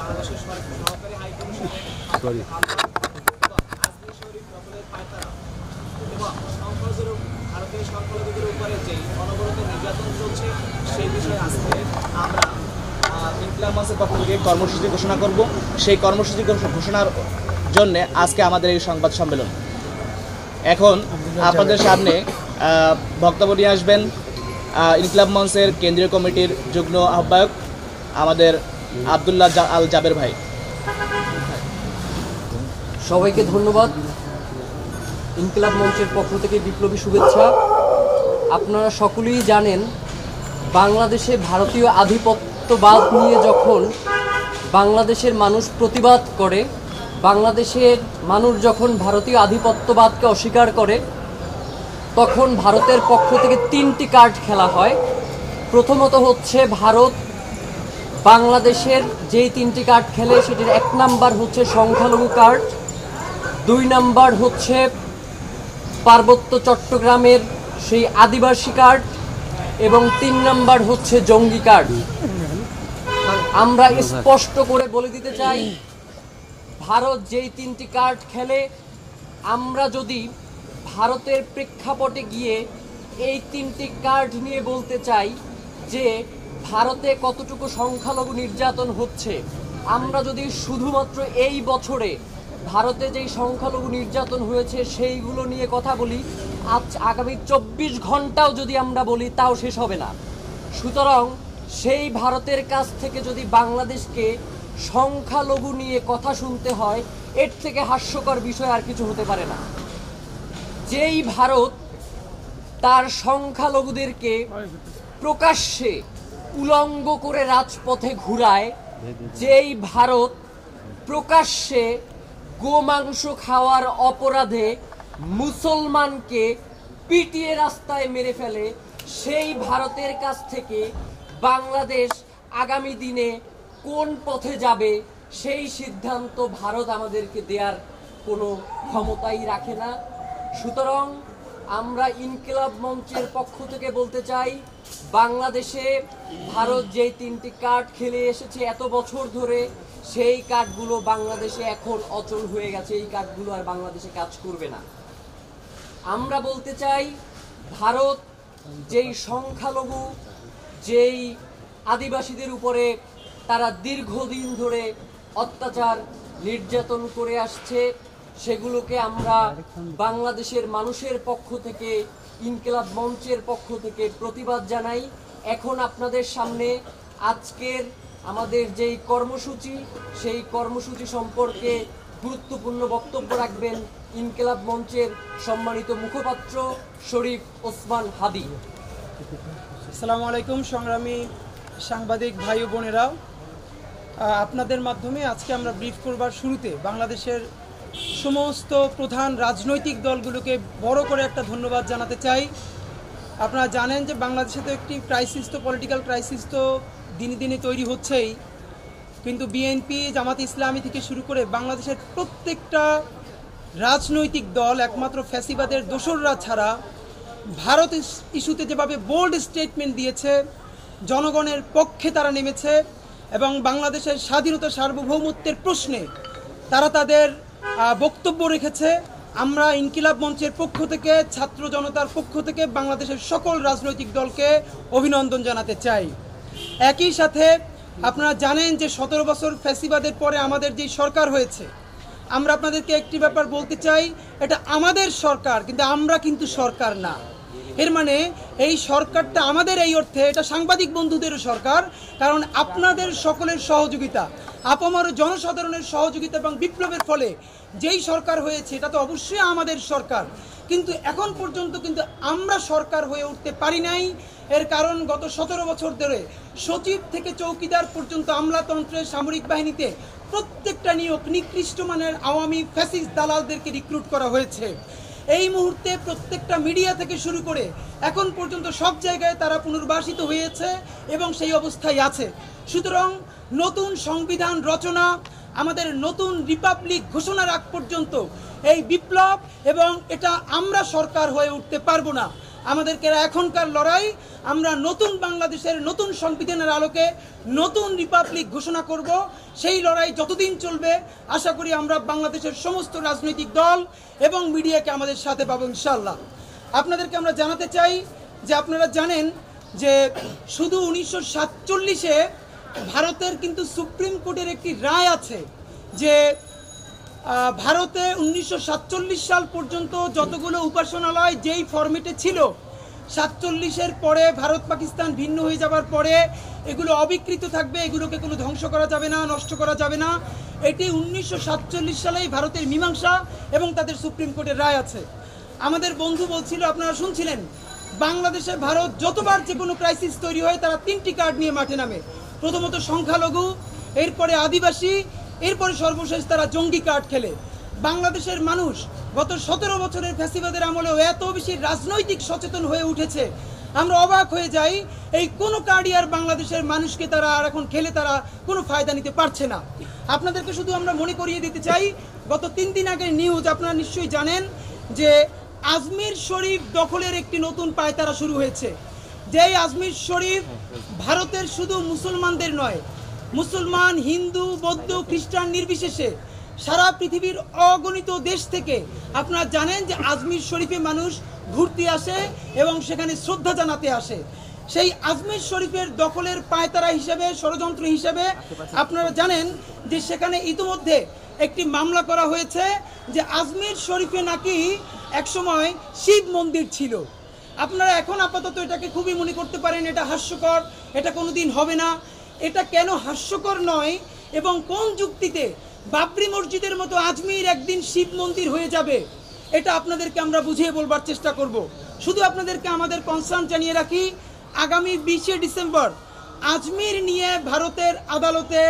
Sorry ভারতের সংখ্যালঘুদের উপরে যে অনবরত নির্যাতন চলছে সেই বিষয়ে আজকে আমরা ইনকিলাব মঞ্চের পক্ষ থেকে কর্মসূচি ঘোষণা করব। সেই কর্মসূচি ঘোষণার জন্য আজকে আমাদের এই সংবাদ সম্মেলন। এখন আপনাদের সামনে বক্তব্য নিয়ে আসবেন ইনকিলাব মঞ্চের কেন্দ্রীয় কমিটির যুগ্ম আহ্বায়ক আমাদের আব্দুল্লাহ আল জাবের ভাই। সবাইকে ধন্যবাদ। ইনকিলাব মঞ্চের পক্ষ থেকে বিপ্লবী শুভেচ্ছা। আপনারা সকলেই জানেন, বাংলাদেশে ভারতীয় আধিপত্যবাদ নিয়ে যখন বাংলাদেশের মানুষ প্রতিবাদ করে, বাংলাদেশের মানুষ যখন ভারতীয় আধিপত্যবাদকে অস্বীকার করে, তখন ভারতের পক্ষ থেকে 3টি কার্ড খেলা হয়। প্রথমত হচ্ছে ভারত বাংলাদেশের যেই 3টি কার্ড খেলে সেটির 1 নাম্বার হচ্ছে সংখ্যালঘু কার্ড, 2 নাম্বার হচ্ছে পার্বত্য চট্টগ্রামের সেই আদিবাসী কার্ড এবং 3 নাম্বার হচ্ছে জঙ্গি কার্ড। আমরা স্পষ্ট করে বলে দিতে চাই, ভারত যেই 3টি কার্ড খেলে, আমরা যদি ভারতের প্রেক্ষাপটে গিয়ে এই 3টি কার্ড নিয়ে বলতে চাই যে ভারতে কতটুকু সংখ্যালঘু নির্যাতন হচ্ছে, আমরা যদি শুধুমাত্র এই বছরে ভারতে যেই সংখ্যালঘু নির্যাতন হয়েছে সেইগুলো নিয়ে কথা বলি, আজ আগামী 24 ঘন্টাও যদি আমরা বলি তাও শেষ হবে না। সুতরাং সেই ভারতের কাছ থেকে যদি বাংলাদেশকে সংখ্যালঘু নিয়ে কথা শুনতে হয়, এর থেকে হাস্যকর বিষয় আর কিছু হতে পারে না। যেই ভারত তার সংখ্যালঘুদেরকে প্রকাশ্যে উলঙ্গ করে রাজপথে ঘুরায়, যেই ভারত প্রকাশ্যে গোমাংস খাওয়ার অপরাধে মুসলমানকে পিটিয়ে রাস্তায় মেরে ফেলে, সেই ভারতের কাছ থেকে বাংলাদেশ আগামী দিনে কোন পথে যাবে সেই সিদ্ধান্ত ভারত আমাদেরকে দেওয়ার কোনো ক্ষমতাই রাখে না। সুতরাং আমরা ইনকিলাব মঞ্চের পক্ষ থেকে বলতে চাই, বাংলাদেশে ভারত যেই 3টি কার্ড খেলে এসেছে এত বছর ধরে, সেই কার্ডগুলো বাংলাদেশে এখন অচল হয়ে গেছে। এই কার্ডগুলো আর বাংলাদেশে কাজ করবে না। আমরা বলতে চাই, ভারত যেই সংখ্যালঘু, যেই আদিবাসীদের উপরে তারা দীর্ঘদিন ধরে অত্যাচার নির্যাতন করে আসছে, সেগুলোকে আমরা বাংলাদেশের মানুষের পক্ষ থেকে, ইনকিলাব মঞ্চের পক্ষ থেকে প্রতিবাদ জানাই। এখন আপনাদের সামনে আজকের আমাদের যেই কর্মসূচি, সেই কর্মসূচি সম্পর্কে গুরুত্বপূর্ণ বক্তব্য রাখবেন ইনকিলাব মঞ্চের সম্মানিত মুখপাত্র শরীফ ওসমান হাদি। আসসালামু আলাইকুম সংগ্রামী সাংবাদিক ভাই ও বোনেরা, আপনাদের মাধ্যমে আজকে আমরা ব্রিফ করবার শুরুতে বাংলাদেশের সমস্ত প্রধান রাজনৈতিক দলগুলোকে বড় করে একটা ধন্যবাদ জানাতে চাই। আপনারা জানেন যে বাংলাদেশে তো একটি ক্রাইসিস, তো পলিটিক্যাল ক্রাইসিস তো দিনে দিনে তৈরি হচ্ছেই, কিন্তু বিএনপি, জামাত ইসলামী থেকে শুরু করে বাংলাদেশের প্রত্যেকটা রাজনৈতিক দল একমাত্র ফ্যাসিবাদের দোসররা ছাড়া ভারত ইস্যুতে যেভাবে বোল্ড স্টেটমেন্ট দিয়েছে, জনগণের পক্ষে তারা নেমেছে এবং বাংলাদেশের স্বাধীনতা সার্বভৌমত্বের প্রশ্নে তারা তাদের বক্তব্য রেখেছে। আমরা ইনকিলাব মঞ্চের পক্ষ থেকে, ছাত্র জনতার পক্ষ থেকে বাংলাদেশের সকল রাজনৈতিক দলকে অভিনন্দন জানাতে চাই। একই সাথে আপনারা জানেন যে 17 বছর ফ্যাসিবাদের পরে আমাদের যে সরকার হয়েছে, আমরা আপনাদেরকে একটি ব্যাপার বলতে চাই, এটা আমাদের সরকার, কিন্তু আমরা কিন্তু সরকার না। এর মানে এই সরকারটা আমাদের এই অর্থে এটা সাংবাদিক বন্ধুদেরও সরকার, কারণ আপনাদের সকলের সহযোগিতা, আপামর জনসাধারণের সহযোগিতা এবং বিপ্লবের ফলে যেই সরকার হয়েছে এটা তো অবশ্যই আমাদের সরকার, কিন্তু এখন পর্যন্ত কিন্তু আমরা সরকার হয়ে উঠতে পারি নাই। এর কারণ গত 17 বছর ধরে সচিব থেকে চৌকিদার পর্যন্ত আমলাতন্ত্রের সামরিক বাহিনীতে প্রত্যেকটা নিয়োগ নিকৃষ্ট মানের আওয়ামী ফ্যাসিস্ট দালালদেরকে রিক্রুট করা হয়েছে। এই মুহূর্তে প্রত্যেকটা মিডিয়া থেকে শুরু করে এখন পর্যন্ত সব জায়গায় তারা পুনর্বাসিত হয়েছে এবং সেই অবস্থায় আছে। সুতরাং নতুন সংবিধান রচনা, আমাদের নতুন রিপাবলিক ঘোষণার আগ পর্যন্ত এই বিপ্লব এবং এটা আমরা সরকার হয়ে উঠতে পারবো না। আমাদেরকে এখনকার লড়াই, আমরা নতুন বাংলাদেশের নতুন সংবিধানের আলোকে নতুন রিপাবলিক ঘোষণা করব। সেই লড়াই যতদিন চলবে আশা করি আমরা বাংলাদেশের সমস্ত রাজনৈতিক দল এবং মিডিয়াকে আমাদের সাথে পাবো ইনশাআল্লাহ। আপনাদেরকে আমরা জানাতে চাই যে আপনারা জানেন যে শুধু 1947-এ ভারতের কিন্তু সুপ্রিম কোর্টের একটি রায় আছে যে ভারতে 1947 সাল পর্যন্ত যতগুলো উপাসনালয় যেই ফরম্যাটে ছিল, 47-এর পরে ভারত পাকিস্তান ভিন্ন হয়ে যাওয়ার পরে এগুলো অবিকৃত থাকবে, এগুলোকে কোনো ধ্বংস করা যাবে না, নষ্ট করা যাবে না। এটি 1947 সালেই ভারতের মীমাংসা এবং তাদের সুপ্রিম কোর্টের রায় আছে। আমাদের বন্ধু বলছিল, আপনারা শুনছিলেন, বাংলাদেশে ভারত যতবার যে কোনো ক্রাইসিস তৈরি হয় তারা 3টি কার্ড নিয়ে মাঠে নামে। প্রথমত সংখ্যালঘু, এরপরে আদিবাসী, এরপরে সর্বশেষ তারা জঙ্গি কার্ড খেলে। বাংলাদেশের মানুষ গত 17 বছরের ফ্যাসিবাদের আমলেও এত বেশি রাজনৈতিক সচেতন হয়ে উঠেছে, আমরা অবাক হয়ে যাই। এই কোনো কার্ডই আর বাংলাদেশের মানুষকে তারা আর এখন খেলে তারা কোনো ফায়দা নিতে পারছে না। আপনাদেরকে শুধু আমরা মনে করিয়ে দিতে চাই, গত 3 দিন আগের নিউজ আপনারা নিশ্চয়ই জানেন যে আজমির শরীফ দখলের একটি নতুন পায়তারা শুরু হয়েছে। যেই আজমির শরীফ ভারতের শুধু মুসলমানদের নয়, মুসলমান, হিন্দু, বৌদ্ধ, খ্রিস্টান নির্বিশেষে সারা পৃথিবীর অগণিত দেশ থেকে আপনারা জানেন যে আজমির শরীফে মানুষ ঘুরতে আসে এবং সেখানে শ্রদ্ধা জানাতে আসে। সেই আজমির শরীফের দখলের পায়তারা হিসেবে, ষড়যন্ত্র হিসেবে আপনারা জানেন যে সেখানে ইতিমধ্যে একটি মামলা করা হয়েছে যে আজমির শরীফে নাকি একসময় শিব মন্দির ছিল। আপনারা এখন আপাতত এটাকে খুবই মনে করতে পারেন এটা হাস্যকর, এটা কোনোদিন হবে না। এটা কেন হাস্যকর নয় এবং কোন যুক্তিতে বাবরি মসজিদের মতো আজমির একদিন শিব মন্দির হয়ে যাবে, এটা আপনাদেরকে আমরা বুঝিয়ে বলবার চেষ্টা করব। শুধু আপনাদেরকে আমাদের কনসার্ন জানিয়ে রাখি, আগামী 20শে ডিসেম্বর আজমির নিয়ে ভারতের আদালতে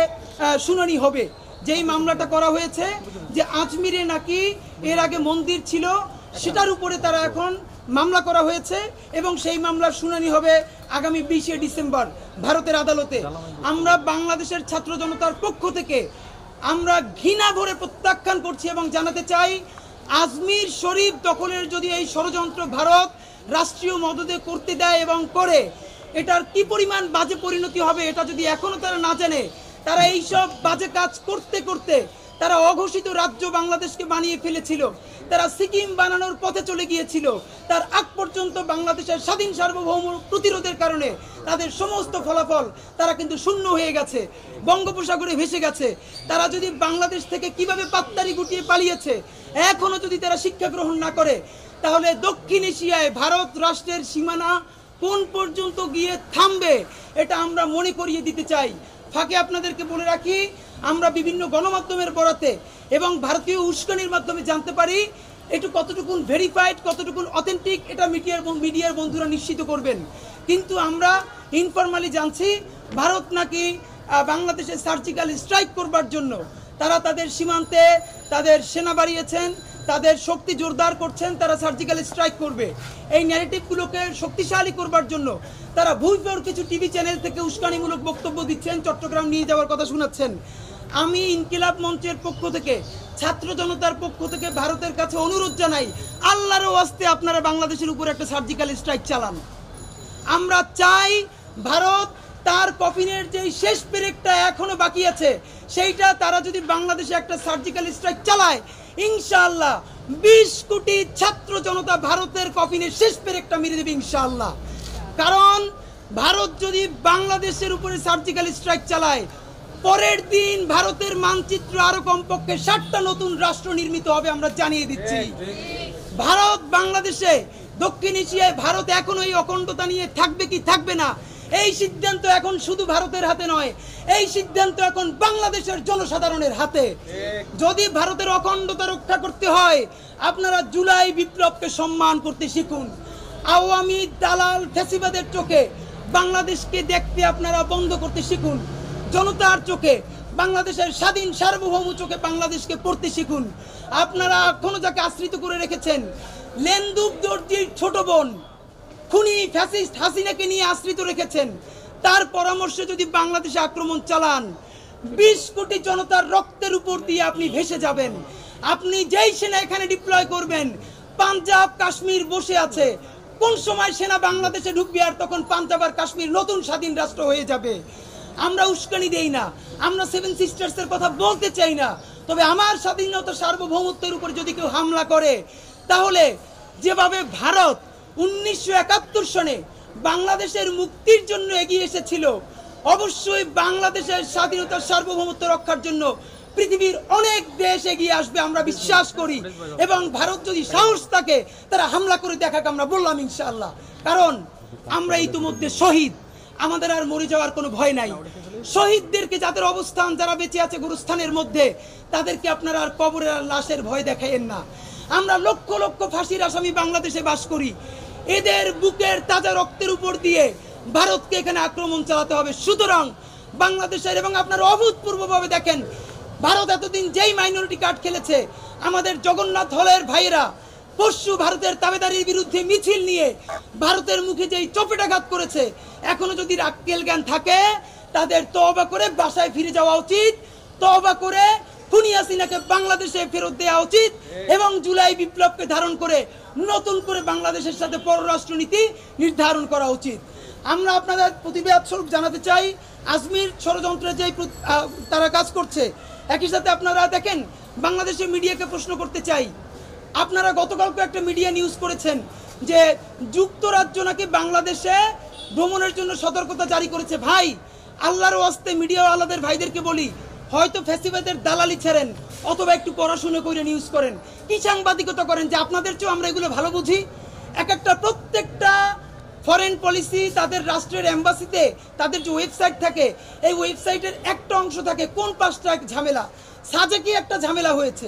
শুনানি হবে। যেই মামলাটা করা হয়েছে যে আজমিরে নাকি এর আগে মন্দির ছিল, সেটার উপরে তারা এখন মামলা করা হয়েছে এবং সেই মামলার শুনানি হবে আগামী 20শে ডিসেম্বর ভারতের আদালতে। আমরা বাংলাদেশের ছাত্র জনতার পক্ষ থেকে আমরা ঘৃণা ভরে প্রত্যাখ্যান করছি এবং জানাতে চাই, আজমির শরীফ দখলের যদি এই ষড়যন্ত্র ভারত রাষ্ট্রীয় মদদে করতে দেয় এবং করে, এটার কি পরিমাণ বাজে পরিণতি হবে এটা যদি এখনো তারা না জানে, তারা এইসব বাজে কাজ করতে করতে তারা অঘোষিত রাজ্য বাংলাদেশকে বানিয়ে ফেলেছিল, তারা সিকিম বানানোর পথে চলে গিয়েছিল। তার আগ পর্যন্ত বাংলাদেশের স্বাধীন সার্বভৌম প্রতিরোধের কারণে তাদের সমস্ত ফলাফল তারা কিন্তু শূন্য হয়ে গেছে, বঙ্গোপসাগরে ভেসে গেছে। তারা যদি বাংলাদেশ থেকে কিভাবে পাত্তারি গুটিয়ে পালিয়েছে এখনো যদি তারা শিক্ষা গ্রহণ না করে, তাহলে দক্ষিণ এশিয়ায় ভারত রাষ্ট্রের সীমানা কোন পর্যন্ত গিয়ে থামবে এটা আমরা মনে করিয়ে দিতে চাই। ফাঁকে আপনাদেরকে বলে রাখি, আমরা বিভিন্ন গণমাধ্যমের বরাতে এবং ভারতীয় উস্কানির মাধ্যমে জানতে পারি একটু কতটুকুন ভেরিফাইড, কতটুকুন অথেন্টিক, এটা মিডিয়ার বন্ধুরা নিশ্চিত করবেন। কিন্তু আমরা ইনফরমালি জানছি ভারত নাকি বাংলাদেশে সার্জিক্যাল স্ট্রাইক করবার জন্য তারা তাদের সীমান্তে তাদের সেনা বাড়িয়েছেন, তাদের শক্তি জোরদার করছেন, তারা সার্জিক্যাল স্ট্রাইক করবে। এই ন্যারেটিভগুলোকে শক্তিশালী করবার জন্য তারা ভুলভর কিছু টিভি চ্যানেল থেকে উস্কানিমূলক বক্তব্য দিচ্ছেন, চট্টগ্রাম নিয়ে যাওয়ার কথা শোনাচ্ছেন। আমি ইনকিলাব মঞ্চের পক্ষ থেকে, ছাত্র জনতার পক্ষ থেকে ভারতের কাছে অনুরোধ জানাই, আল্লাহর ওয়াস্তে আপনারা বাংলাদেশের উপর একটা সার্জিক্যাল স্ট্রাইক চালান। আমরা চাই ভারত তার কফিনের যেই শেষ পেরেকটা এখনো বাকি আছে সেইটা তারা যদি বাংলাদেশে একটা সার্জিক্যাল স্ট্রাইক চালায়, ইনশাআল্লাহ 20 কোটি ছাত্র জনতা ভারতের কফিনের শেষ পেরেকটা মেরে দেবে ইনশাআল্লাহ। কারণ ভারত যদি বাংলাদেশের উপরে সার্জিক্যাল স্ট্রাইক চালায়, পরের দিন ভারতের মানচিত্র আরো কমপক্ষে 60টা নতুন রাষ্ট্র নির্মিত হবে, আমরা জানিয়ে দিচ্ছি। ভারত বাংলাদেশে, দক্ষিণ এশিয়ায় ভারত এখনো এই অখণ্ডতা নিয়ে থাকবে কি থাকবে না, এই সিদ্ধান্ত এখন শুধু ভারতের হাতে নয়, এই সিদ্ধান্ত এখন বাংলাদেশের জনসাধারণের হাতে। যদি ভারতের অখণ্ডতা রক্ষা করতে হয়, আপনারা জুলাই বিপ্লবকে সম্মান করতে শিখুন। আওয়ামী দালাল ফ্যাসিবাদের চোখে বাংলাদেশকে দেখতে আপনারা বন্ধ করতে শিখুন। জনতার চোখে, বাংলাদেশের স্বাধীন সার্বভৌম চোখে বাংলাদেশকে পড়তে শিখুন। আপনারা এখনো যাকে আশ্রিত করে রেখেছেন, লেন্দুব দর্জির ছোট বোন খুনি ফ্যাসিস্ট হাসিনাকে নিয়ে আশ্রিত রেখেছেন, তার পরামর্শে যদি বাংলাদেশে আক্রমণ চালান, 20 কোটি জনতার রক্তের উপর দিয়ে আপনি ভেসে যাবেন। আপনি যেই সেনা এখানে ডিপ্লয় করবেন, পাঞ্জাব কাশ্মীর বসে আছে, কোন সময় সেনা বাংলাদেশে ঢুকবে আর তখন পাঞ্জাব আর কাশ্মীর নতুন স্বাধীন রাষ্ট্র হয়ে যাবে। আমরা উস্কানি দেই না, আমরা সেভেন সিস্টার্সের কথা বলতে চাই না, তবে আমার স্বাধীনতা সার্বভৌমত্বের উপর যদি কেউ হামলা করে, তাহলে যেভাবে ভারত 1971 সনে বাংলাদেশের মুক্তির জন্য এগিয়ে এসেছিল, অবশ্যই বাংলাদেশের স্বাধীনতা সার্বভৌমত্ব রক্ষার জন্য পৃথিবীর অনেক দেশ এগিয়ে আসবে আমরা বিশ্বাস করি। এবং ভারত যদি সাহস থাকে তারা হামলা করে দেখাক, আমরা বললাম ইনশাআল্লাহ। কারণ আমরা ইতিমধ্যে শহীদ, আমাদের আর মরে যাওয়ার কোনো ভয় নাই। শহীদদেরকে যাদের অবস্থান, যারা বেঁচে আছে গুরুস্থানের মধ্যে, তাদেরকে আপনারা আর কবরের আর লাশের ভয় দেখাইয়েন না। আমরা লক্ষ লক্ষ ফাঁসির আসামি বাংলাদেশে বাস করি, এদের বুকের তাজা রক্তের উপর দিয়ে ভারতকে এখানে আক্রমণ চালাতে হবে। সুতরাং বাংলাদেশের, এবং আপনারা অভূতপূর্বভাবে দেখেন, ভারত এতদিন যেই মাইনরিটি কার্ড খেলেছে, আমাদের জগন্নাথ হলের ভাইয়েরা পরশু ভারতের তাবেদারির বিরুদ্ধে মিছিল নিয়ে ভারতের মুখে যেই চপেটাঘাত করেছে, এখনো যদি আক্কেল জ্ঞান থাকে তাদের তওবা করে বাসায় ফিরে যাওয়া উচিত, তওবা করে খুনি হাসিনাকে বাংলাদেশে ফেরত দেওয়া উচিত, এবং জুলাই বিপ্লবকে ধারণ করে নতুন করে বাংলাদেশের সাথে পররাষ্ট্রনীতি নির্ধারণ করা উচিত। আমরা আপনাদের প্রতিবাদ স্বরূপ জানাতে চাই, আজমির ষড়যন্ত্রে যে তারা কাজ করছে, একই সাথে আপনারা দেখেন বাংলাদেশের মিডিয়াকে প্রশ্ন করতে চাই, আপনারা গতকালকে একটা মিডিয়া নিউজ করেছেন যে যুক্তরাজ্য নাকি বাংলাদেশে ভ্রমণের জন্য সতর্কতা জারি করেছে। ভাই, আল্লাহর ওয়াস্তে মিডিয়া আলাদের ভাইদেরকে বলি, হয়তো ফ্যাসিবাদের দালালি ছেড়েন, অথবা একটু পড়াশোনা করে নিউজ করেন, কি সাংবাদিকতা করেন যে আপনাদের চেয়েও আমরা এগুলো ভালো বুঝি। প্রত্যেকটা ফরেন পলিসি, তাদের রাষ্ট্রের এম্বাসিতে তাদের যে ওয়েবসাইট থাকে, এই ওয়েবসাইটের একটা অংশ থাকে কোন পাঁচটা ঝামেলা। সাজেকে একটা ঝামেলা হয়েছে,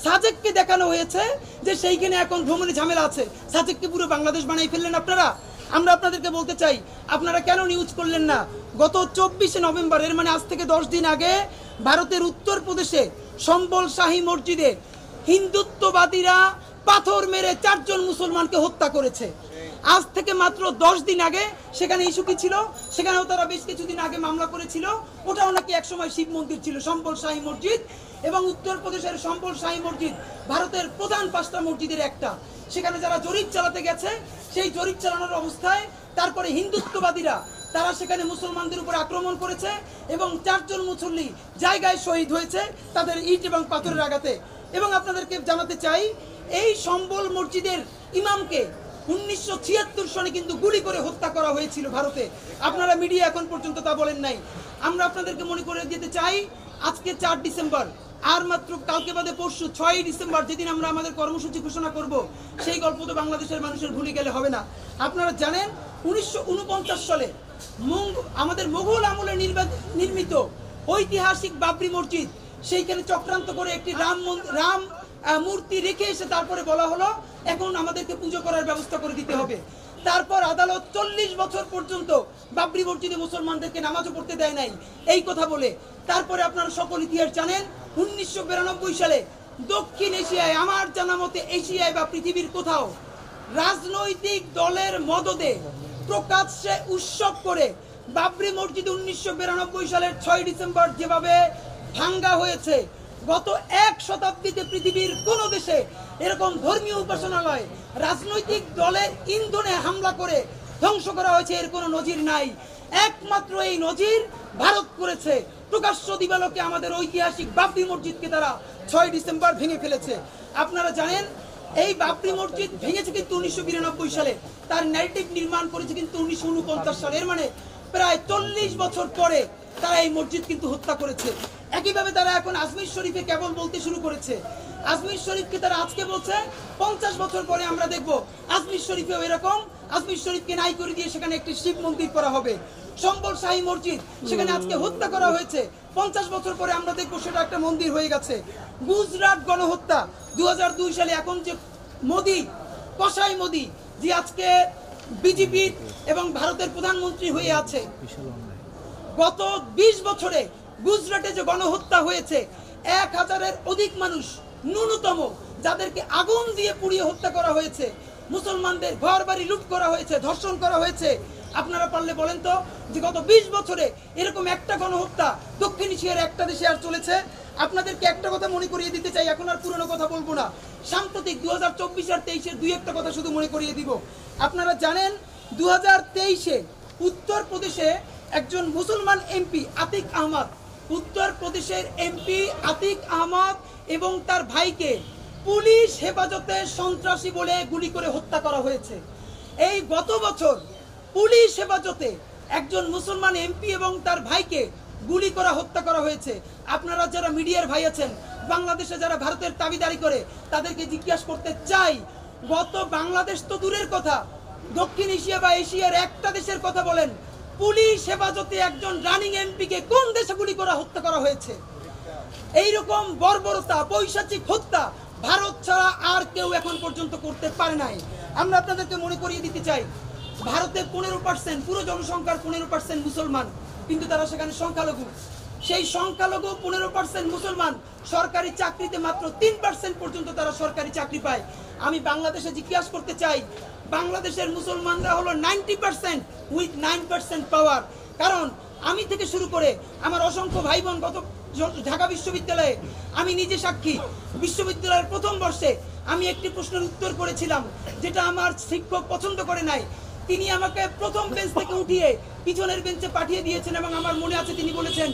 সাজেককে দেখানো হয়েছে যে সেইখানে এখন ভ্রমণে ঝামেলা আছে। সাজেককে পুরো বাংলাদেশ বানাই ফেললেন আপনারা। আমরা আপনাদেরকে বলতে চাই, আপনারা কেন নিউজ করলেন না? গত 24শে নভেম্বর, এর মানে আজ থেকে 10 দিন আগে, ভারতের উত্তরপ্রদেশে সম্বল শাহী মসজিদে হিন্দুত্ববাদীরা পাথর মেরে 4 জন মুসলমানকে হত্যা করেছে। আজ থেকে মাত্র 10 দিন আগে সেখানে ইস্যু কি ছিল, সেখানেও তারা বেশ কিছুদিন আগে মামলা করেছিল। ওটাও নাকি একসময় শিব মন্দির ছিল, সম্বল শাহী মসজিদ। এবং উত্তরপ্রদেশের সম্বল শাহী মসজিদ ভারতের প্রধান 5টা মসজিদের একটা। সেখানে যারা জরিপ চালাতে গেছে, সেই জরিপ চালানোর অবস্থায় তারপরে হিন্দুত্ববাদীরা তারা সেখানে মুসলমানদের উপর আক্রমণ করেছে, এবং 4 জন মুসল্লি জায়গায় শহীদ হয়েছে তাদের ইট এবং পাথরের আঘাতে। এবং আপনাদেরকে জানাতে চাই, এই সম্বল মসজিদের ইমামকে 1976 সনে কিন্তু গুলি করে হত্যা করা হয়েছিল ভারতে। আপনারা মিডিয়া এখন পর্যন্ত তা বলেন নাই। আমরা আপনাদেরকে মনে করে দিতে চাই, আজকে 4 ডিসেম্বর, আর মাত্র কালকে বাদে পরশু 6 ডিসেম্বর, যেদিন আমরা আমাদের কর্মসূচি ঘোষণা করব, সেই গল্প তো বাংলাদেশের মানুষের ভুলে গেলে হবে না। আপনারা জানেন 1949 সালে আমাদের মোগল আমলে নির্মিত ঐতিহাসিক বাবরি মসজিদ, সেইখানে চক্রান্ত করে একটি রাম মূর্তি রেখে এসে তারপরে বলা হলো এখন আমাদেরকে পুজো করার ব্যবস্থা করে দিতে হবে। তারপর আদালত 40 বছর পর্যন্ত বাবরি মসজিদে মুসলমানদেরকে নামাজও পড়তে দেয় নাই এই কথা বলে। তারপরে আপনারা সকল ইতিহাস জানেন, 1992 সালে দক্ষিণ এশিয়ায়, আমার জানা মতে এশিয়ায় বা পৃথিবীর কোথাও, রাজনৈতিক দলের মদদে প্রকাশ্যে উৎসব করে বাবরি মসজিদ 1992 সালের 6 ডিসেম্বর যেভাবে ভাঙ্গা হয়েছে, গত 1 শতাব্দীতে পৃথিবীর কোন দেশে এরকম ধর্মীয় উপাসনালয় রাজনৈতিক দলের ইন্ধনে হামলা করে ধ্বংস করা হয়েছে, এর কোনো নজির নাই। একমাত্র এই নজির ভারত করেছে। প্রকাশ্য দিবালোকে আমাদের ঐতিহাসিক বাবরি মসজিদকে তারা 6 ডিসেম্বর ভেঙে ফেলেছে। আপনারা জানেন, এই বাবরি মসজিদ ভেঙেছে কিন্তু 1992 সালে, তার ন্যারেটিভ নির্মাণ করেছে কিন্তু 1949 সালে। এর মানে প্রায় 40 বছর পরে তারা এই মসজিদ কিন্তু হত্যা করেছে। একইভাবে তারা এখন আজমির শরীফে কেবল বলতে শুরু করেছে। আজমির শরীফকে তারা আজকে বলছে, 50 বছর পরে আমরা দেখব আজমির শরীফেও এরকম, আজমির শরীফকে নাই করে দিয়ে সেখানে একটি শিব মন্দির করা হবে। সম্বল শাহী মসজিদ, সেখানে আজকে হত্যা করা হয়েছে, 50 বছর পরে আমরা দেখব সেটা একটা মন্দির হয়ে গেছে। গুজরাট গণহত্যা 2002 সালে, এখন যে মোদি, কসাই মোদি, যে আজকে বিজেপি এবং ভারতের প্রধানমন্ত্রী হয়ে আছে, গত 20 বছরে গুজরাটে যে গণহত্যা হয়েছে, 1000-এর অধিক মানুষ ন্যূনতম, যাদেরকে আগুন দিয়ে পুড়িয়ে হত্যা করা হয়েছে, মুসলমানদের ঘর বাড়ি লুট করা হয়েছে, ধর্ষণ করা হয়েছে। আপনারা পারলে বলেন তো যে গত 20 বছরে এরকম একটা গণহত্যা দক্ষিণ এশিয়ার একটা দেশে আর চলেছে? আপনাদেরকে একটা কথা মনে করিয়ে দিতে চাই, এখন আর পুরনো কথা বলবো না। সাম্প্রতিক 2024 আর 23-এর দুই একটা কথা শুধু মনে করিয়ে দিব। আপনারা জানেন 2023-এ উত্তরপ্রদেশে একজন মুসলমান এমপি আতিক আহমদ, উত্তরপ্রদেশের এমপি আতিক আহমদ এবং তার ভাইকে পুলিশ হেফাজতে সন্ত্রাসী বলে গুলি করে হত্যা করা হয়েছে। এই গত বছর পুলিশ হেফাজতে একজন মুসলমান এমপি এবং তার ভাইকে গুলি করা হত্যা করা হয়েছে। আপনারা যারা মিডিয়ার ভাই আছেন, বাংলাদেশে যারা ভারতের দাবিদারি করে, তাদেরকে জিজ্ঞাসা করতে চাই, গত বাংলাদেশ তো দূরের কথা, দক্ষিণ এশিয়া বা এশিয়ার একটা দেশের কথা বলেন, পুলিশ হেফাজতে একজন রানিং এমপিকে কোন দেশে গুলি করা হত্যা করা হয়েছে? এইরকম বর্বরতা, পৈশাচিক হত্যা ভারত ছাড়া আর কেউ এখন পর্যন্ত করতে পারে নাই। আমরা আপনাদেরকে মনে করিয়ে দিতে চাই, ভারতে 15%, পুরো জনসংখ্যার 15% মুসলমান, কিন্তু তারা সেখানে সংখ্যালঘু। সেই সংখ্যালঘু 15% মুসলমান সরকারি চাকরিতে মাত্র 3% পর্যন্ত তারা সরকারি চাকরি পায়। আমি বাংলাদেশে জিজ্ঞাসা করতে চাই, বাংলাদেশের মুসলমানরা হলো 90% উইথ 9% পাওয়ার। কারণ আমি থেকে শুরু করে আমার অসংখ্য ভাই বোন গত ঢাকা বিশ্ববিদ্যালয়ে, আমি নিজে সাক্ষী, বিশ্ববিদ্যালয়ের প্রথম বর্ষে আমি একটি প্রশ্নের উত্তর করেছিলাম যেটা আমার শিক্ষক পছন্দ করে নাই। তিনি আমাকে প্রথম বেঞ্চ থেকে উঠিয়ে পিছনের বেঞ্চে পাঠিয়ে দিয়েছেন এবং আমার মনে আছে তিনি বলেছেন,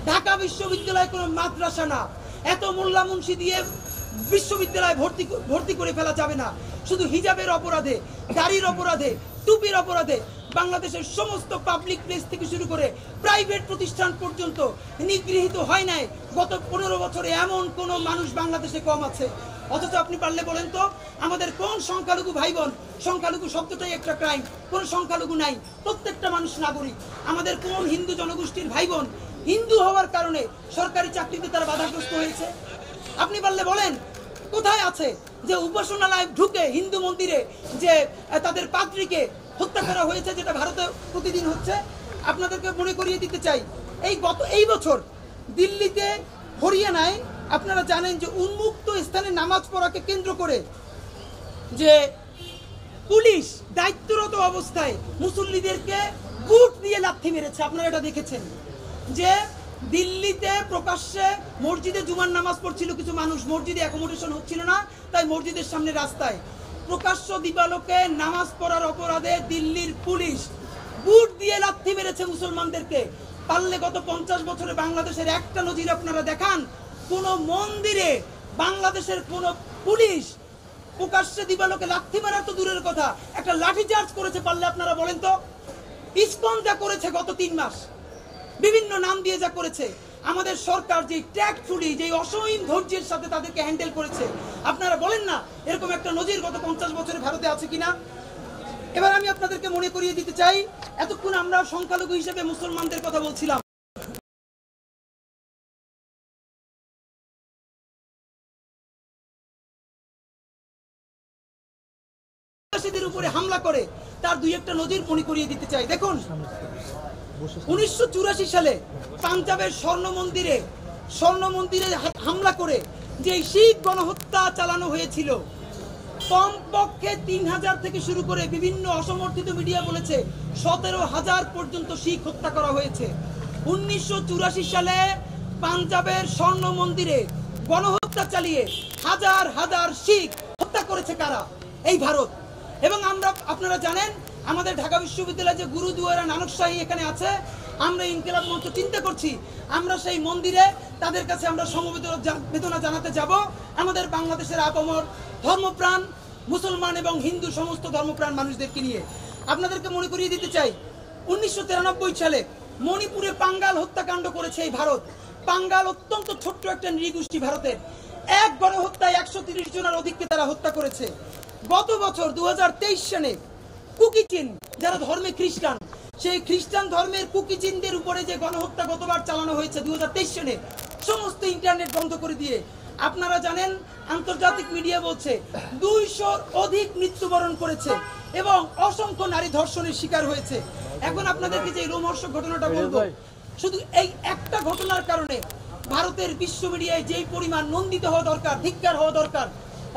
ঢাকা বিশ্ববিদ্যালয় কোনো মাদ্রাসা না, এত মোল্লা মুন্সি দিয়ে বিশ্ববিদ্যালয়ে ভর্তি করে ফেলা যাবে না। শুধু হিজাবের অপরাধে, দাড়ির অপরাধে, টুপির অপরাধে বাংলাদেশের সমস্ত পাবলিক প্লেস থেকে শুরু করে প্রাইভেট প্রতিষ্ঠান পর্যন্ত নিগৃহীত হয় নাই গত 15 বছরে এমন কোন মানুষ বাংলাদেশে কম আছে। অথচ আপনি পারলে বলেন তো, আমাদের কোন সংখ্যালঘু ভাই বোন, সংখ্যালঘু শব্দটাই একটা ক্রাইম, কোন সংখ্যালঘু নাই, প্রত্যেকটা মানুষ নাগরিক। আমাদের কোন হিন্দু জনগোষ্ঠীর ভাই বোন হিন্দু হওয়ার কারণে সরকারি চাকরিতে তারা বাধাগ্রস্ত হয়েছে? আপনি পারলে বলেন কোথায় আছে যে উপাসনালয় ঢুকে হিন্দু মন্দিরে যে তাদের পাদ্রীকে হত্যা করা হয়েছে, যেটা ভারতে প্রতিদিন হচ্ছে? আপনাদেরকে মনে করিয়ে দিতে চাই, এই বছর দিল্লিতে, হরিয়ানায় আপনারা জানেন যে উন্মুক্ত স্থানে নামাজ পড়াকে কেন্দ্র করে যে পুলিশ দায়িত্বরত অবস্থায় মুসল্লিদেরকে বুট দিয়ে লাথি মেরেছে। আপনারা এটা দেখেছেন যে দিল্লিতে প্রকাশ্যে মসজিদে জুমার নামাজ পড়ছিল কিছু মানুষ, মসজিদে অ্যাকোমোডেশন হচ্ছিল না, তাই মসজিদের সামনে রাস্তায় প্রকাশ্য দিবালোকে নামাজ পড়ার অপরাধে দিল্লির পুলিশ বুট দিয়ে লাথি মেরেছে মুসলমানদেরকে। পারলে গত 50 বছরে বাংলাদেশের একটা নজির আপনারা দেখান, কোন মন্দিরে বাংলাদেশের কোন পুলিশ প্রকাশ্যে দিবালোকে লাথি মারার তো দূরের কথা, একটা লাঠি চার্জ করেছে? পারলে আপনারা বলেন তো। ইসকন যা করেছে গত 3 মাস, বিভিন্ন নাম দিয়ে যা করেছে, আমাদের সরকার যে ট্যাক্টফুলি, যে অসীম ধৈর্যের সাথে তাদেরকে হ্যান্ডেল করেছে, আপনারা বলেন না এরকম একটা নজির গত 50 বছরে ভারতে আছে কিনা? এবার আমি আপনাদেরকে মনে করিয়ে দিতে চাই, এতক্ষণ আমরা সংখ্যালঘু হিসেবে মুসলমানদের কথা বলছিলাম, উপরে হামলা করে তার দুই একটা নজির মনে করিয়ে দিতে চাই। দেখুন 1984 সালে পাঞ্জাবের স্বর্ণ মন্দিরে হামলা করে যে শিখ গণহত্যা চালানো হয়েছিল, কমপক্ষে 3000 থেকে শুরু করে বিভিন্ন অসমর্থিত মিডিয়া বলেছে 17,000 পর্যন্ত শিখ হত্যা করা হয়েছে। 1984 সালে পাঞ্জাবের স্বর্ণ মন্দিরে গণহত্যা চালিয়ে হাজার হাজার শিখ হত্যা করেছে কারা? এই ভারত। এবং আপনারা জানেন আমাদের ঢাকা বিশ্ববিদ্যালয়ে যে গুরুদুয়ারা নানকশাহী এখানে আছে, আমরা ইনকিলাব মঞ্চ চিন্তা করছি আমরা সেই মন্দিরে তাদের কাছে আমরা সমবেদনা জানাতে যাব, আমাদের বাংলাদেশের আপামর ধর্মপ্রাণ মুসলমান এবং হিন্দু সমস্ত ধর্মপ্রাণ মানুষদেরকে নিয়ে। আপনাদেরকে মনে করিয়ে দিতে চাই 1993 সালে মণিপুরে পাঙ্গাল হত্যাকাণ্ড করেছে এই ভারত। পাঙ্গাল অত্যন্ত ছোট্ট একটা নৃগোষ্ঠী ভারতের, এক গণহত্যায় 130 জনের অধিককে তারা হত্যা করেছে। গত বছর 2023 সালে কুকিচিন, যারা ধর্মে খ্রিস্টান, সেই খ্রিস্টান ধর্মের কুকিচিনদের উপরে যে গণহত্যা গতবার চালানো হয়েছে 2023 সালে, সমস্ত ইন্টারনেট বন্ধ করে দিয়ে, আপনারা জানেন আন্তর্জাতিক মিডিয়া বলছে 200-র অধিক মৃত্যুবরণ করেছে এবং অসংখ্য নারী ধর্ষণের শিকার হয়েছে। এখন আপনাদেরকে যে রোমহর্ষক ঘটনাটা বলবো, শুধু এই একটা ঘটনার কারণে ভারতের বিশ্ব মিডিয়ায় যেই পরিমাণ নন্দিত হওয়া দরকার, ধিক্কার হওয়া দরকার,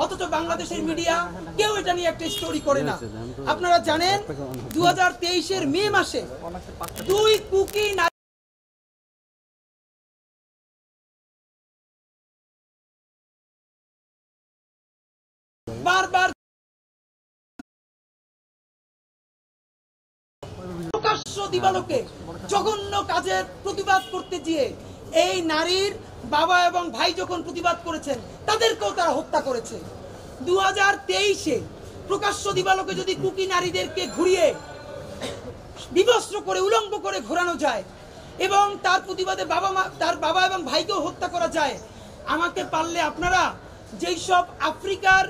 অথচ বাংলাদেশের মিডিয়া কেউ এটা নিয়ে একটা স্টোরি করে না। আপনারা জানেন 2023-এর মে মাসে 2 কুকি বারবার প্রকাশ্য দিবালোকে জঘন্য কাজের প্রতিবাদ করতে গিয়ে এই নারীর বাবা এবং ভাই যখন প্রতিবাদ করেছেন তাদেরকেও তারা হত্যা করেছে। 2023-এ প্রকাশ্য দিবালোকে যদি কুকি নারীদেরকে ঘুরিয়ে বিবস্ত্র করে উলঙ্গ করে ঘোরানো যায় এবং তার প্রতিবাদে তার বাবা এবং ভাইকেও হত্যা করা যায়, আমাকে পারলে আপনারা যেই সব আফ্রিকার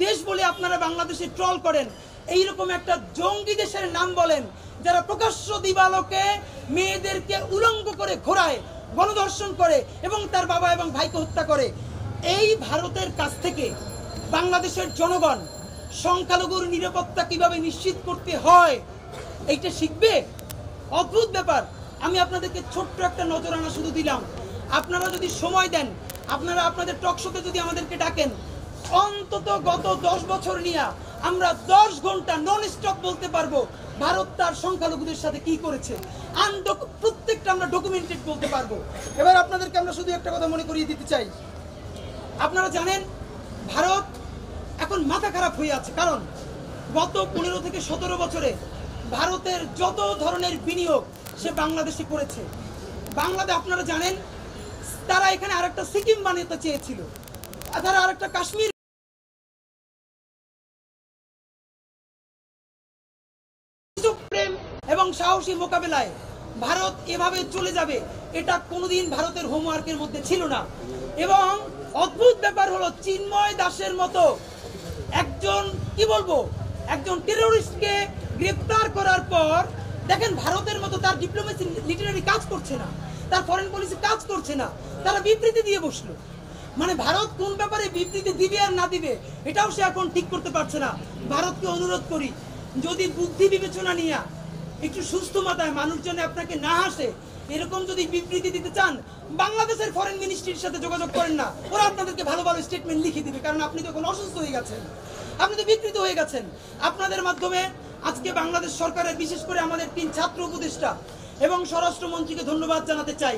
দেশ বলে আপনারা বাংলাদেশে ট্রল করেন, এইরকম একটা জঙ্গি দেশের নাম বলেন যারা প্রকাশ্য দিবালোকে মেয়েদেরকে উলঙ্গ করে ঘোরায়, গণধর্ষণ করে এবং তার বাবা এবং ভাইকে হত্যা করে। এই ভারতের কাছ থেকে বাংলাদেশের জনগণ সংখ্যালঘুর নিরাপত্তা কিভাবে নিশ্চিত করতে হয় এইটা শিখবে। অদ্ভুত ব্যাপার। আমি আপনাদেরকে ছোট্ট একটা নজরানা শুধু দিলাম। আপনারা যদি সময় দেন, আপনারা আপনাদের টকশোতে যদি আমাদেরকে ডাকেন, অন্তত গত 10 বছর নিয়ে আমরা 10 ঘন্টা নন স্টপ বলতে পারবো ভারত তার সংখ্যালঘুদের সাথে কি করেছে। প্রত্যেকটা আমরা ডকুমেন্টেড বলতে পারবো। এবার আপনাদেরকে আমরা শুধু একটা কথা মনে করিয়ে দিতে চাই। আপনারা জানেন ভারত এখন মাথা খারাপ হয়ে আছে, কারণ গত 15 থেকে 17 বছরে ভারতের যত ধরনের বিনিয়োগ সে বাংলাদেশে করেছে। বাংলাদেশ আপনারা জানেন তারা এখানে আরেকটা সিকিম বানাতে চেয়েছিল, তারা আরেকটা কাশ্মীর প্রেম এবং সাহসী মোকাবেলায় ভারত এভাবে চলে যাবে এটা কোনোদিন ভারতের হোমওয়ার্কের মধ্যে ছিল না। এবং অদ্ভুত ব্যাপার হলো চিন্ময় দাসের মতো একজন একজন টেরোরিস্টকে গ্রেফতার করার পর দেখেন ভারতের মতো তার ডিপ্লোমেসি লিটারারি কাজ করছে না, তার ফরেন পলিসি কাজ করছে না, তারা বিবৃতি দিয়ে বসলো। মানে ভারত কোন ব্যাপারে বিবৃতি দিবে আর না দিবে এটাও সে এখন ঠিক করতে পারছে না। ভারতকে অনুরোধ করি, যদি বুদ্ধি বিবেচনা নিয়ে একটু সুস্থ মাথায় মানুষজন আপনাকে না হাসে এরকম যদি বিবৃতি দিতে চান, বাংলাদেশের ফরেন মিনিস্ট্রির সাথে যোগাযোগ করেন না, ওরা আপনাদেরকে ভালো ভালো স্টেটমেন্ট লিখে দিবে। কারণ আপনি তো এখন অসুস্থ হয়ে গেছেন, আপনি তো বিকৃত হয়ে গেছেন। আপনাদের মাধ্যমে আজকে বাংলাদেশ সরকারের, বিশেষ করে আমাদের 3 ছাত্র উপদেষ্টা এবং স্বরাষ্ট্রমন্ত্রীকে ধন্যবাদ জানাতে চাই।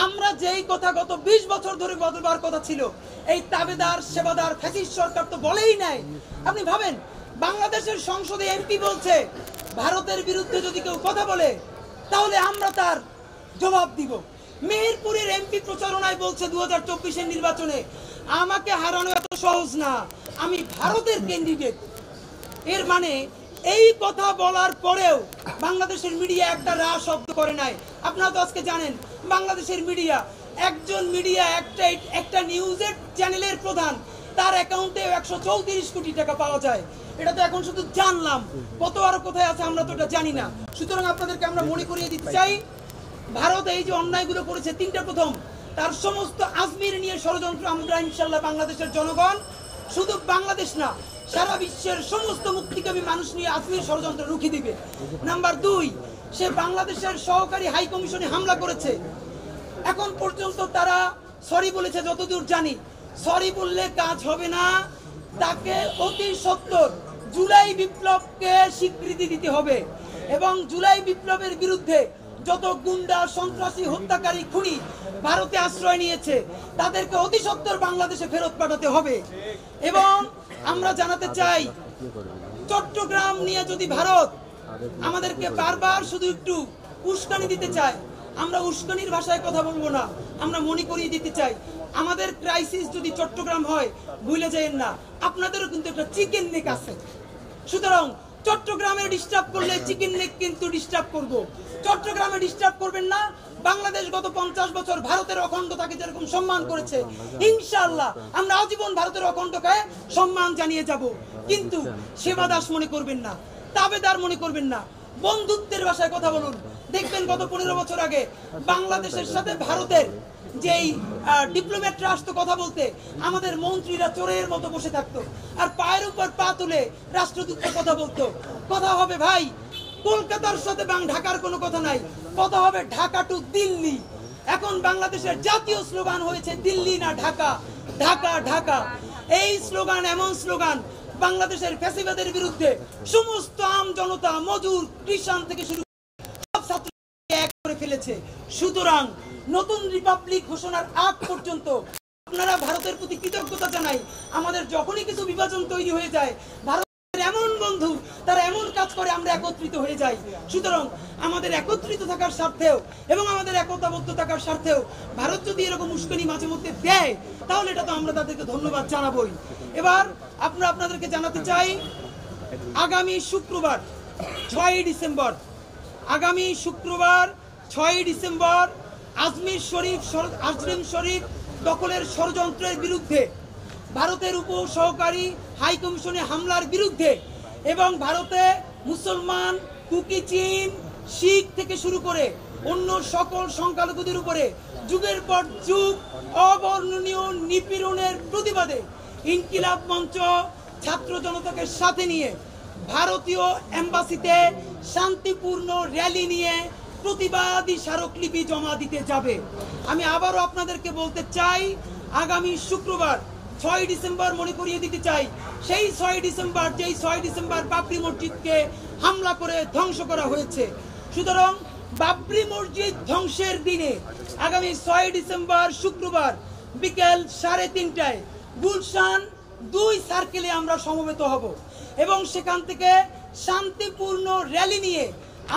আমরা যেই কথা গত 20 বছর ধরে বদলবার কথা ছিল, এই তাবেদার সেবাদার ফ্যাসিস্ট সরকার তো বলেই নাই। আপনি ভাবেন বাংলাদেশের সংসদে এমপি বলছে ভারতের বিরুদ্ধে যদি কেউ কথা বলে তাহলে আমরা তার জবাব দিব। মেহেরপুরের এমপি প্রচারণায় বলছে 2024-এর নির্বাচনে আমাকে হারানো এত সহজ না, আমি ভারতের ক্যান্ডিডেট। এর মানে এই কথা বলার পরেও বাংলাদেশের মিডিয়া একটা রা শব্দ করে নাই। আপনারা তো আজকে জানেন বাংলাদেশের মিডিয়া, একজন মিডিয়া একটা নিউজের চ্যানেলের প্রধান, তার অ্যাকাউন্টে 134 কোটি টাকা পাওয়া যায়। এটা তো এখন শুধু জানলাম, কত আরো কোথায় আছে আমরা তো এটা জানি না। সুতরাং আপনাদেরকে আমরা মনে করিয়ে দিতে চাই, ভারত এই যে অন্যায়গুলো করেছে 3টা প্রথম, তার সমস্ত আজমির নিয়ে ষড়যন্ত্র আমরা ইনশাল্লাহ বাংলাদেশের জনগণ, শুধু বাংলাদেশ না সারা বিশ্বের সমস্ত মুক্তিকামী মানুষ নিয়ে আজমির ষড়যন্ত্র রুখে দিবে। নাম্বার 2, সে বাংলাদেশের সহকারী হাই কমিশনে হামলা করেছে, এখন পর্যন্ত তারা সরি বলেছে যতদূর জানি। সরি বললে কাজ হবে না, তাকে অতি সত্বর জুলাই বিপ্লবকে স্বীকৃতি দিতে হবে এবং জুলাই বিপ্লবের বিরুদ্ধে যত গুন্ডা, সন্ত্রাসী, হত্যাকারী, খুনি ভারতে আশ্রয় নিয়েছে তাদেরকে অতি সত্বর বাংলাদেশে ফেরত পাঠাতে হবে। এবং আমরা জানাতে চাই, চট্টগ্রাম নিয়ে যদি ভারত আমাদেরকে বারবার শুধু একটু উস্কানি দিতে চায়, আমরা উস্কানির ভাষায় কথা বলবো না, আমরা মনে করিয়ে দিতে চাই আমাদের ক্রাইসিস যদি চট্টগ্রাম হয় ভুলে যাবেন না আপনাদেরও কিন্তু একটা চিকেন নেক আছে। সুতরাং চট্টগ্রামে ডিস্টার্ব করলে চিকেন নেক কিন্তু ডিস্টার্ব করব। চট্টগ্রামে ডিস্টার্ব করবেন না। বাংলাদেশ গত 50 বছর ভারতের অখণ্ডতাকে যেরকম সম্মান করেছে, ইনশাআল্লাহ আমরা আজীবন ভারতের অখণ্ডতাকে সম্মান জানিয়ে যাব। কিন্তু সেবাদাস মনে করবেন না, তাবেদার মনে করবেন না, বন্ধুত্বের ভাষায় কথা বলুন। দেখবেন গত 15 বছর আগে বাংলাদেশের সাথে ভারতের যেই ডিপ্লোম্যাটরা আসতো কথা বলতে, আমাদের মন্ত্রীরা চোরের মতো বসে থাকতো আর পায়ের উপর পা তুলে রাষ্ট্রদূতরা কথা বলতো। কথা হবে ভাই কলকাতার সাথে ঢাকার কোনো কথা নাই, কথা হবে ঢাকা টু দিল্লি। এখন বাংলাদেশের জাতীয় স্লোগান হয়েছে দিল্লি না ঢাকা, ঢাকা ঢাকা। এই স্লোগান এমন স্লোগান বাংলাদেশের ফ্যাসিবাদের বিরুদ্ধে সমস্ত আম জনতা, মজুর, কৃষক থেকে শুরু সব ছাত্র এক করে ফেলেছে। সুতরাং নতুন রিপাবলিক ঘোষণার আগ পর্যন্ত আপনারা ভারতের প্রতি কৃতজ্ঞতা জানাই। আমাদের যখনই কিছু বিভাজন তৈরি হয়ে যায়, ভারতের এমন বন্ধু তারা এমন কাজ করে, আমরা একত্রিত হয়ে যাই। সুতরাং আমাদের একত্রিত থাকার স্বার্থেও এবং আমাদের একতাবদ্ধ থাকার স্বার্থেও ভারত যদি এরকম উস্কানি মাঝে মধ্যে দেয়, তাহলে এটা তো আমরা তাদেরকে ধন্যবাদ জানাবোই। এবার আপনাদেরকে জানাতে চাই, আগামী শুক্রবার 6 ডিসেম্বর, আগামী শুক্রবার 6 ডিসেম্বর আজমির শরীফ দখলের ষড়যন্ত্রের বিরুদ্ধে, ভারতের উপ সহকারী হাই কমিশনে হামলার বিরুদ্ধে এবং ভারতে মুসলমান, কুকি, চীন, শিখ থেকে শুরু করে অন্য সকল সংখ্যালঘুদের উপরে যুগের পর যুগ অবর্ণনীয় নিপীড়নের প্রতিবাদে ইনকিলাব মঞ্চ ছাত্র জনতাকে সাথে নিয়ে ভারতীয় এম্বাসিতে শান্তিপূর্ণ র্যালি নিয়ে প্রতিবাদী স্মারকলিপি জমা দিতে যাবে। আমি আবারও আপনাদেরকে বলতে চাই, আগামী শুক্রবার 6 ডিসেম্বর মনে করিয়ে দিতে চাই, সেই 6 ডিসেম্বর বাবরি মসজিদকে হামলা করে ধ্বংস করা হয়েছে। সুতরাং বাবরি মসজিদ ধ্বংসের দিনে আগামী 6 ডিসেম্বর শুক্রবার বিকেল 3:30টায় গুলশান 2 সার্কেলে আমরা সমবেত হব এবং সেখান থেকে শান্তিপূর্ণ র্যালি নিয়ে,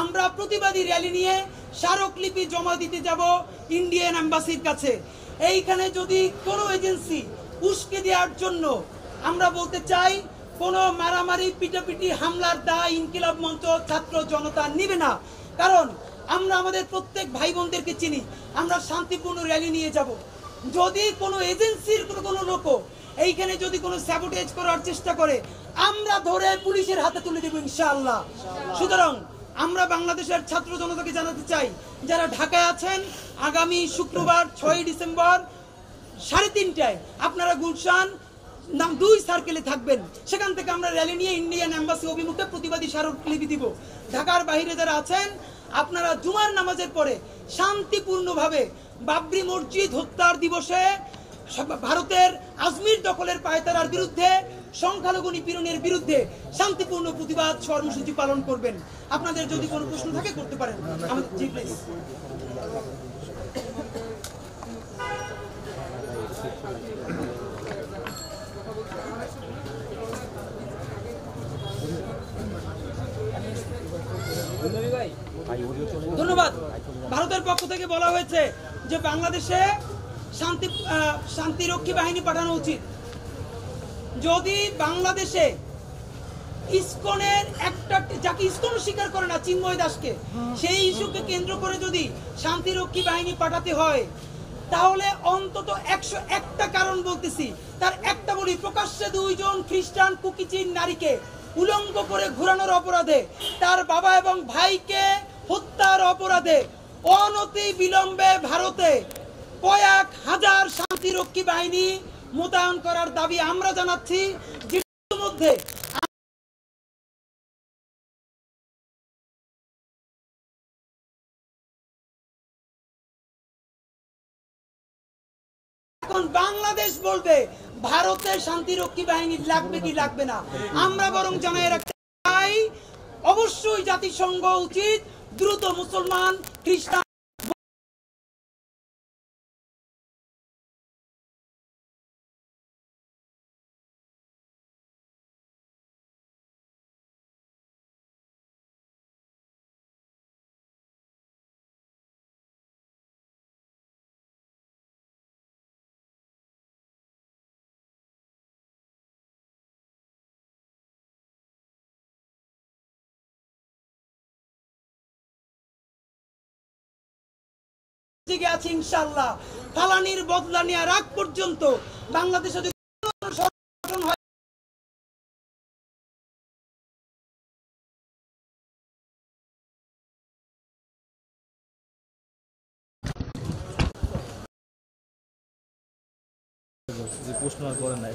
আমরা প্রতিবাদী র্যালি নিয়ে স্মারকলিপি জমা দিতে যাব ইন্ডিয়ান এম্বাসির কাছে। এইখানে যদি কোনো এজেন্সি উস্কে দেওয়ার জন্য, আমরা বলতে চাই, কোনো মারামারি, পিটাপিটি, হামলার দায় ইনকিলাব মঞ্চ ছাত্র জনতা নিবে না। কারণ আমরা আমাদের প্রত্যেক ভাই বোনদেরকে চিনি, আমরা শান্তিপূর্ণ র্যালি নিয়ে যাব। যদি কোনো এজেন্সির কোনো লোক এইখানে যদি কোনো স্যাবোটেজ করার চেষ্টা করে, আমরা ধরে পুলিশের হাতে তুলে দেব ইনশাআল্লাহ। সুতরাং আমরা বাংলাদেশের ছাত্র জনতাকে জানাতে চাই, যারা ঢাকায় আছেন, আগামী শুক্রবার 6 ডিসেম্বর 3:30টায় আপনারা গুলশান 2 সার্কেলে থাকবেন। সেখান থেকে আমরা র্যালি নিয়ে ইন্ডিয়ান এম্বাসি অভিমুখে প্রতিবাদী স্মারকলিপি দিব। ঢাকার বাইরে যারা আছেন, আপনারা জুমার নামাজের পরে শান্তিপূর্ণভাবে বাবরি মসজিদ হত্যার দিবসে ভারতের আজমির দখলের পায়তারার বিরুদ্ধে, সংখ্যালঘু নিপীড়নের বিরুদ্ধে শান্তিপূর্ণ প্রতিবাদ কর্মসূচি পালন করবেন। আপনাদের যদি কোনো প্রশ্ন থাকে করতে পারেন। জি প্লিজ। ধন্যবাদ। ভারতের পক্ষ থেকে বলা হয়েছে যে বাংলাদেশে শান্তিরক্ষী বাহিনী পাঠানো উচিত। যদি বাংলাদেশে ইসকনের একটা, যাকে ইসকন স্বীকার করে না, চিন্ময় দাসকে, সেই ইস্যুকে কেন্দ্র করে যদি শান্তিরক্ষী বাহিনী পাঠাতে হয়, তাহলে অন্তত 101টা কারণ বলতেছি, তার একটা বলি, প্রকাশ্যে 2 জন খ্রিস্টান কুকিচিন নারীকে উলঙ্গ করে ঘোরানোর অপরাধে, তার বাবা এবং ভাইকে হত্যার অপরাধে অনতি বিলম্বে ভারতে কয়েক হাজার শান্তিরক্ষী বাহিনী মোতায়েন করার দাবি আমরা জানাচ্ছি। যেটার মধ্যে এখন বাংলাদেশ বলবে ভারতের শান্তিরক্ষী বাহিনী লাগবে কি লাগবে না। আমরা বরং জানাই রাখতে চাই, অবশ্যই জাতিসংঘ উচিত দ্রুত মুসলমান, খ্রিস্টান, আছে ইনশাআল্লাহ। ফালানির বদলা নেওয়ার আগ পর্যন্ত বাংলাদেশে যদি সংগঠন হয়, প্রশ্ন আর করে নাই।